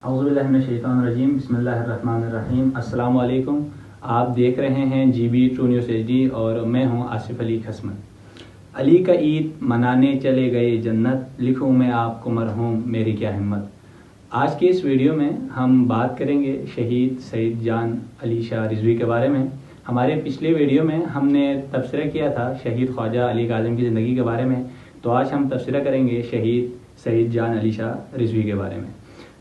औज़ुबिल्लाहिमिनश्शैतानिर्रजीम बिस्मिल्लाहिर्रहमानिर्रहीम। अस्सलाम वालेकुम। आप देख रहे हैं GB ट्रू न्यूज़ HD और मैं हूं आसिफ अली खसमत। अली का ईद मनाने चले गए जन्नत, लिखूं मैं आपको मरहूम मेरी क्या हिम्मत। आज की इस वीडियो में हम बात करेंगे शहीद सईद जान अली शाह रिजवी के बारे में। हमारे पिछले वीडियो में हमने तबसरा किया था शहीद ख्वाजा अली काज़िम की ज़िंदगी के बारे में, तो आज हम तबसरा करेंगे शहीद सईद जान अली शाह रिजवी के बारे में।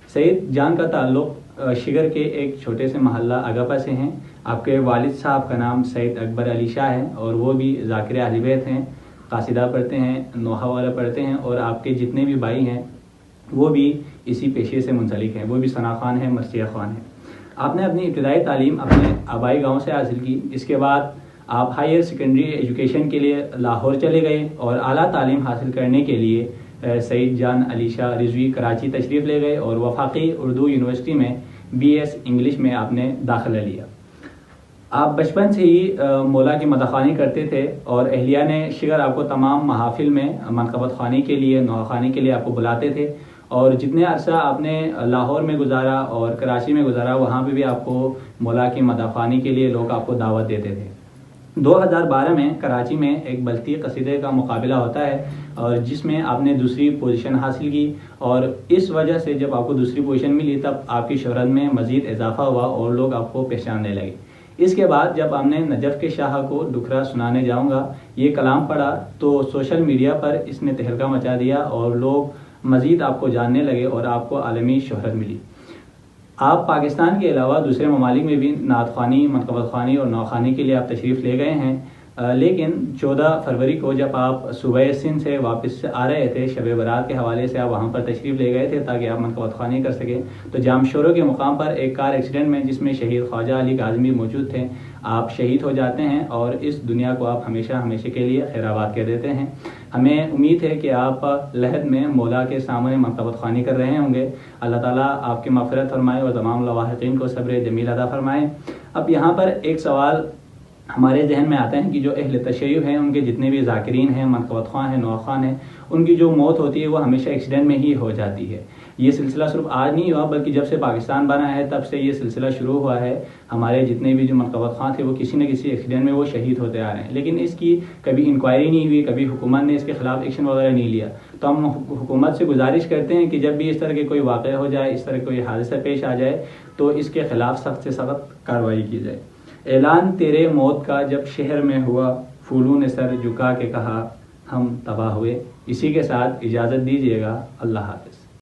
सईद जान का ताल्लुक़ शिगर के एक छोटे से महल्ला अगपा से हैं। आपके वालिद साहब का नाम सईद अकबर अली शाह है और वो भी ज़ाकिर अहल बैत हैं, कासिदा पढ़ते हैं, नोहा वाला पढ़ते हैं और आपके जितने भी भाई हैं वो भी इसी पेशे से मुंसलिक हैं। वो भी सना खान है, मर्सिया खान है। आपने अपनी इब्तदाई तालीम अपने आबाई गाँव से हासिल की। इसके बाद आप हायर सेकेंडरी एजुकेशन के लिए लाहौर चले गए और आला तालीम हासिल करने के लिए सईद जान अली शाह रिजवी कराची तशरीफ़ ले गए और वफाकी उर्दू यूनिवर्सिटी में BS इंग्लिश में आपने दाखिला लिया। आप बचपन से ही मौला की मदखानी करते थे और अहलिया ने शिगर आपको तमाम महाफिल में मनक़बत ख़ानी के लिए, नोहा ख़ानी के लिए आपको बुलाते थे और जितने अरसा आपने लाहौर में गुजारा और कराची में गुजारा वहाँ पे भी आपको मौला की मदखानी के लिए लोग आपको दावत देते थे। 2012 में कराची में एक बल्ती कसीदे का मुकाबला होता है और जिसमें आपने दूसरी पोजीशन हासिल की और इस वजह से जब आपको दूसरी पोजीशन मिली तब आपकी शोहरत में मज़ीद इजाफा हुआ और लोग आपको पहचानने लगे। इसके बाद जब आपने नजफ़ के शाह को डुकरा सुनाने जाऊँगा ये कलाम पढ़ा तो सोशल मीडिया पर इसने तहलका मचा दिया और लोग मज़ीद आपको जानने लगे और आपको आलमी शोहरत मिली। आप पाकिस्तान के अलावा दूसरे ममालिक में भी नात ख़्वानी, मनक़बत ख़्वानी और नौख़्वानी के लिए आप तशरीफ़ ले गए हैं, लेकिन 14 फरवरी को जब आप सुबह सिंध से वापस आ रहे थे शब बारात के हवाले से आप वहाँ पर तशरीफ़ ले गए थे ताकि आप मनक़बत ख़्वानी कर सकें, तो जामशोरों के मुकाम पर एक कार एक्सीडेंट में जिसमें शहीद ख्वाजा अली काज़मी मौजूद थे आप शहीद हो जाते हैं और इस दुनिया को आप हमेशा हमेशा के लिए खैराबाद कह देते हैं। हमें उम्मीद है कि आप लहद में मौला के सामने मनक़बत ख़्वानी कर रहे होंगे। अल्लाह ताला आपकी मग़फ़िरत फरमाए और तमाम लवाहिक़ीन को सब्र जमील अता फरमाए। अब यहाँ पर एक सवाल हमारे जहन में आता है कि जो अहले तशय्युअ हैं उनके जितने भी ज़ाकिरीन हैं, मनक़बत ख़्वां हैं, नोहा ख़्वां हैं, उनकी जो मौत होती है वो हमेशा एक्सीडेंट में ही हो जाती है। ये सिलसिला सिर्फ आज नहीं हुआ बल्कि जब से पाकिस्तान बना है तब से ये सिलसिला शुरू हुआ है। हमारे जितने भी जो मनक़बत ख़्वां थे वो किसी न किसी एक्सीडेंट में वो शहीद होते आ रहे हैं, लेकिन इसकी कभी इंक्वायरी नहीं हुई, कभी हुकूमत ने इसके ख़िलाफ़ एक्शन वगैरह नहीं लिया। तो हम हुकूमत से गुजारिश करते हैं कि जब भी इस तरह के कोई वाक़या हो जाए, इस तरह कोई हादसा पेश आ जाए तो इसके ख़िलाफ़ सख्त से सख्त कार्रवाई की जाए। ऐलान तेरे मौत का जब शहर में हुआ, फूलों ने सर झुका के कहा हम तबाह हुए। इसी के साथ इजाज़त दीजिएगा। अल्लाह हाफ़िज़।